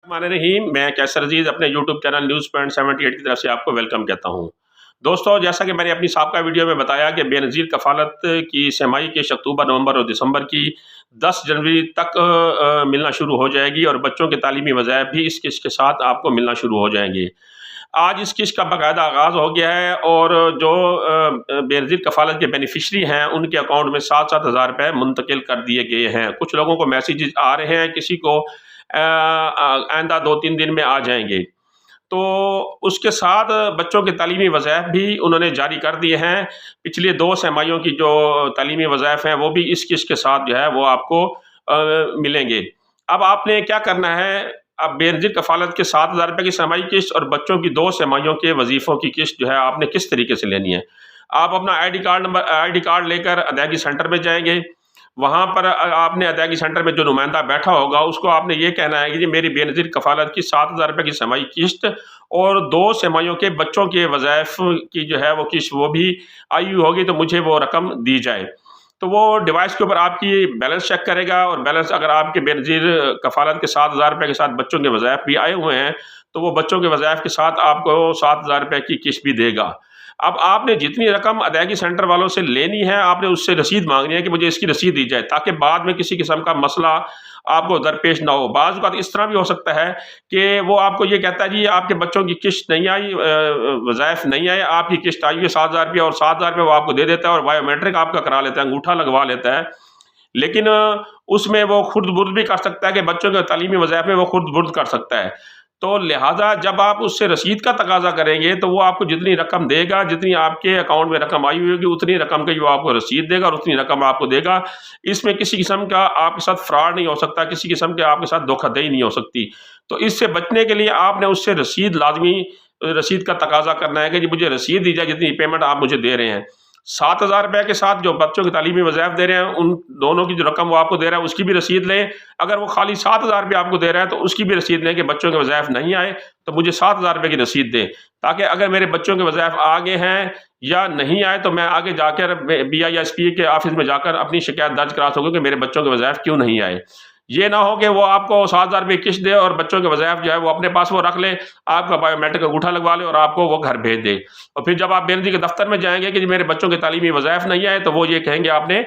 الرحمن الرحیم، میں کیسر عزیز اپنے یوٹیوب چینل نیوز پوائنٹ 78 کی طرف سے آپ کو ویلکم کہتا ہوں۔ دوستو، جیسا کہ میں نے اپنی سابقہ ویڈیو میں بتایا کہ بے نظیر کفالت کی سہ-ماہی کش اکتوبر، نومبر اور دسمبر کی 10 جنوری تک ملنا شروع ہو جائے گی، اور بچوں کے تعلیمی وظائف بھی اس قسط کے ساتھ آپ کو ملنا شروع ہو جائیں گے۔ آج اس قسط کا باقاعدہ آغاز ہو گیا ہے، اور جو بے نظیر کفالت کے بینیفیشری ہیں ان کے اکاؤنٹ میں 7,000 روپے منتقل کر دیے گئے ہیں۔ کچھ لوگوں کو میسیجز آ رہے ہیں، کسی کو آئندہ 2-3 دن میں آ جائیں گے۔ تو اس کے ساتھ بچوں کے تعلیمی وظائف بھی انہوں نے جاری کر دیے ہیں۔ پچھلے 2 سہ-ماہیوں کی جو تعلیمی وظائف ہیں وہ بھی اس قسط کے ساتھ جو ہے وہ آپ کو ملیں گے۔ اب آپ نے کیا کرنا ہے، اب بے نظیر کفالت کے 7,000 روپے کی سہ-ماہی قسط اور بچوں کی 2 سہ-ماہیوں کے وظیفوں کی قسط جو ہے آپ نے کس طریقے سے لینی ہے۔ آپ اپنا آئی ڈی کارڈ لے کر ادائیگی سینٹر میں جائیں گے۔ وہاں پر آپ نے ادائیگی سینٹر میں جو نمائندہ بیٹھا ہوگا اس کو آپ نے یہ کہنا ہے کہ جی میری بے نظیر کفالت کی 7,000 روپے کی سہ-ماہی قسط اور 2 سہ-ماہیوں کے بچوں کے وظائف کی جو ہے وہ قسط وہ بھی آئی ہوئی ہوگی، تو مجھے وہ رقم دی جائے۔ تو وہ ڈیوائس کے اوپر آپ کی بیلنس چیک کرے گا، اور بیلنس اگر آپ کے بے نظیر کفالت کے 7,000 روپے کے ساتھ بچوں کے وظائف بھی آئے ہوئے ہیں تو وہ بچوں کے وظائف کے ساتھ آپ کو 7,000 روپے کی قسط بھی دے گا۔ اب آپ نے جتنی رقم ادائیگی سینٹر والوں سے لینی ہے آپ نے اس سے رسید مانگنی ہے کہ مجھے اس کی رسید دی جائے، تاکہ بعد میں کسی قسم کا مسئلہ آپ کو درپیش نہ ہو۔ بعض اوقات اس طرح بھی ہو سکتا ہے کہ وہ آپ کو یہ کہتا ہے جی آپ کے بچوں کی قسط نہیں آئی، وظائف نہیں آئے، آپ کی قسط آئی ہے 7,000 روپیہ، اور 7,000 روپیہ وہ آپ کو دے دیتا ہے اور بایو میٹرک آپ کا کرا لیتا ہے، انگوٹھا لگوا لیتا ہے۔ لیکن اس میں وہ خرد برد بھی کر سکتا ہے کہ بچوں کے تعلیمی وظائف میں وہ خرد برد کر سکتا ہے۔ تو لہٰذا جب آپ اس سے رسید کا تقاضا کریں گے تو وہ آپ کو جتنی رقم دے گا، جتنی آپ کے اکاؤنٹ میں رقم آئی ہوئی ہوگی اتنی رقم کی وہ آپ کو رسید دے گا اور اتنی رقم آپ کو دے گا۔ اس میں کسی قسم کا آپ کے ساتھ فراڈ نہیں ہو سکتا، کسی قسم کے آپ کے ساتھ دھوکہ دہی نہیں ہو سکتی۔ تو اس سے بچنے کے لیے آپ نے اس سے رسید کا تقاضا کرنا ہے کہ جی مجھے رسید دی جائے جتنی پیمنٹ آپ مجھے دے رہے ہیں۔ 7,000 روپے کے ساتھ جو بچوں کی تعلیمی وظائف دے رہے ہیں ان دونوں کی جو رقم وہ آپ کو دے رہا ہے اس کی بھی رسید لیں۔ اگر وہ خالی 7,000 روپے آپ کو دے رہا ہے تو اس کی بھی رسید لیں کہ بچوں کے وظائف نہیں آئے تو مجھے 7,000 روپے کی رسید دیں، تاکہ اگر میرے بچوں کے وظائف آگے ہیں یا نہیں آئے تو میں آگے جا کر BISPA کے آفس میں جا کر اپنی شکایت درج کرا سکوں کہ میرے بچوں کے وظائف کیوں نہیں آئے۔ یہ نہ ہو کہ وہ آپ کو 7,000 روپے قسط دے اور بچوں کے وظائف جو ہے وہ اپنے پاس وہ رکھ لے، آپ کا بایو میٹرک انگوٹھا لگوا لے اور آپ کو وہ گھر بھیج دے۔ اور پھر جب آپ بے نظیر کے دفتر میں جائیں گے کہ جی میرے بچوں کے تعلیمی وظائف نہیں آئے تو وہ یہ کہیں گے آپ نے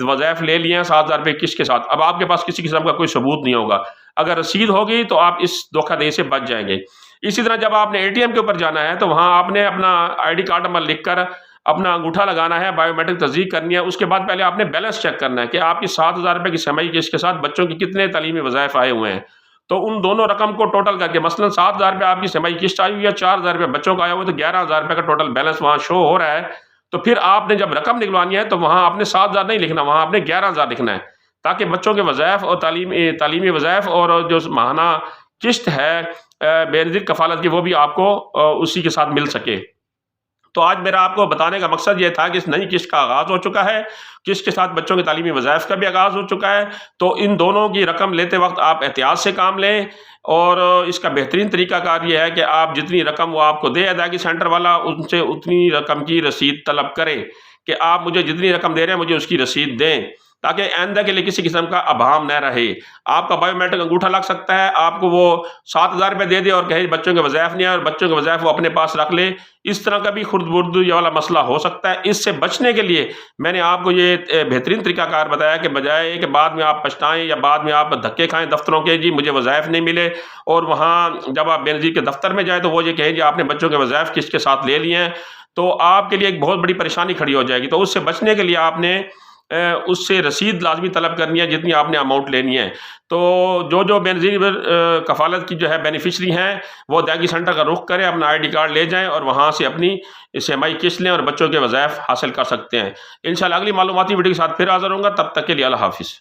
وظائف لے لیے ہیں 7,000 روپے قسط کے ساتھ۔ اب آپ کے پاس کسی قسم کا کوئی ثبوت نہیں ہوگا۔ اگر رسید ہوگی تو آپ اس دھوکہ دہی سے بچ جائیں گے۔ اسی طرح جب آپ نے ATM کے اوپر جانا ہے تو وہاں آپ نے اپنا ID کارڈ نمبر لکھ کر اپنا انگوٹھا لگانا ہے، بایو میٹرک تصدیق کرنی ہے۔ اس کے بعد پہلے آپ نے بیلنس چیک کرنا ہے کہ آپ کی 7,000 روپے کی سہ-ماہی قسط کے ساتھ بچوں کی کتنے تعلیمی وظائف آئے ہوئے ہیں۔ تو ان دونوں رقم کو ٹوٹل کر کے مثلاً 7,000 روپے آپ کی سہ-ماہی قسط آئی ہوئی ہے، 4,000 روپے بچوں کا آیا ہوا ہے، تو 11,000 روپے کا ٹوٹل بیلنس وہاں شو ہو رہا ہے۔ تو پھر آپ نے جب رقم نکلوانی ہے تو وہاں آپ نے 7,000 نہیں لکھنا، وہاں آپ نے 11,000 لکھنا ہے، تاکہ بچوں کے وظائف اور تعلیمی وظائف اور جو ماہانہ قسط ہے بے نظیر کفالت کی وہ بھی آپ کو اسی کے ساتھ مل سکے۔ تو آج میرا آپ کو بتانے کا مقصد یہ تھا کہ اس نئی قسط کا آغاز ہو چکا ہے، قسط کے ساتھ بچوں کے تعلیمی وظائف کا بھی آغاز ہو چکا ہے۔ تو ان دونوں کی رقم لیتے وقت آپ احتیاط سے کام لیں، اور اس کا بہترین طریقہ کار یہ ہے کہ آپ جتنی رقم وہ آپ کو دے ادائیگی سینٹر والا، ان سے اتنی رقم کی رسید طلب کریں کہ آپ مجھے جتنی رقم دے رہے ہیں مجھے اس کی رسید دیں، تاکہ آئندہ کے لیے کسی قسم کا ابہام نہ رہے۔ آپ کا بایو میٹرک انگوٹھا لگ سکتا ہے، آپ کو وہ 7,000 روپے دے دے اور کہے بچوں کے وظائف نہیں آئے اور بچوں کے وظائف وہ اپنے پاس رکھ لے، اس طرح کا بھی خرد برد یہ والا مسئلہ ہو سکتا ہے۔ اس سے بچنے کے لیے میں نے آپ کو یہ بہترین طریقہ کار بتایا کہ بجائے کہ بعد میں آپ پچھتائیں یا بعد میں آپ دھکے کھائیں دفتروں کے، جی مجھے وظائف نہیں ملے، اور وہاں جب آپ بے نظیر کے دفتر میں جائیں تو وہ یہ کہیں جی آپ نے بچوں کے وظائف قسط کے ساتھ لے لیے ہیں، تو آپ کے لیے ایک بہت بڑی پریشانی کھڑی ہو جائے گی۔ تو اس سے بچنے کے لیے آپ نے اس سے رسید لازمی طلب کرنی ہے جتنی آپ نے اماؤنٹ لینی ہے۔ تو جو بے نظیر کفالت کی جو ہے بینیفیشری ہیں وہ ادائیگی سینٹر کا رخ کریں، اپنا ID کارڈ لے جائیں اور وہاں سے اپنی سہ-ماہی قسط لیں اور بچوں کے وظائف حاصل کر سکتے ہیں۔ انشاءاللہ اگلی معلوماتی ویڈیو کے ساتھ پھر حاضر ہوں گا، تب تک کے لیے اللہ حافظ۔